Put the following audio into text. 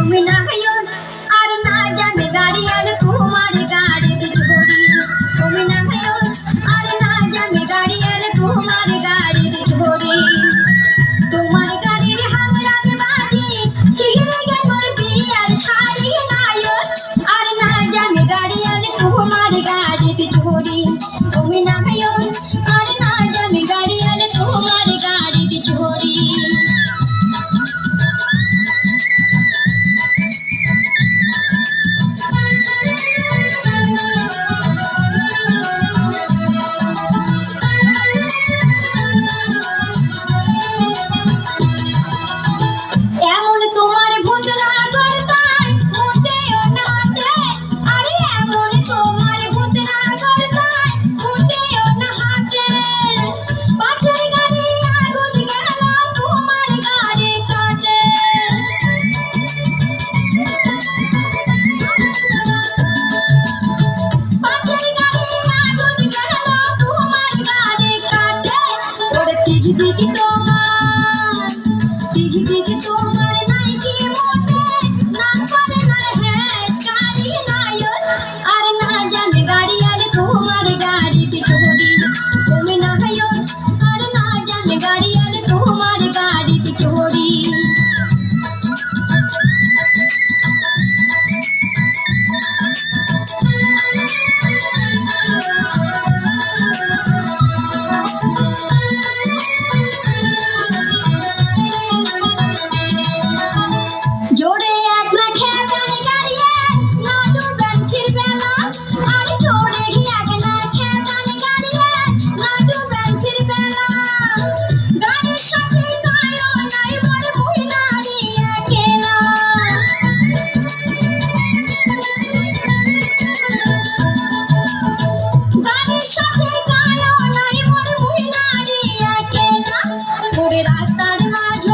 তুমি না হইও আর না জানে গাড়ি আর তোমার গাড়িতে চড়ি। তুমি না হইও আর না জানে গাড়ি আর তোমার গাড়িতে চড়ি। তোমার গাড়ির হাঙ্গরাতে বাজে ছিঁড়ে গেল মোর বিয়ার শাড়ি নায়ক আর না জানে গাড়ি আর তোমার গাড়িতে চড়ি। তুমি না হইও আর না জানে গাড়ি আর তোমার গাড়িতে চড়ি। এমন তোমার ভূত না করতাই মোটেও না হাতে। আরে এমন তোমার ভূত না করতাই মোটেও না হাতে। পাশের গাড়ি আগুন গেল তোমার গাড়ি কাটে। পাশের গাড়ি আগুন গেল তোমার গাড়ি কাটে। ওরে দিঘি দিঘি তোমার দিঘি দিঘি তোমার নাইকি মোটে না করে না হ্যাঁ গাড়ি নায়ক আর না জানে গাড়ি আর তোমার গাড়িতে চড়ি। তুমি না হইও আর না জানে গাড়ি আর তোমার গাড়িতে চড়ি। জোরে এক না খেতানি গাড়িয়ে না ডুবেন ফিরবেলা। আর জোরে এক না খেতানি গাড়িয়ে না ডুবেন ফিরবেলা। গাড়ির সাথে কায়ো নাই মোর মুই দাঁড়িয়ে কেলা। গাড়ির সাথে কায়ো নাই মোর মুই দাঁড়িয়ে কেলা। ওরে রাস্তার মাঝ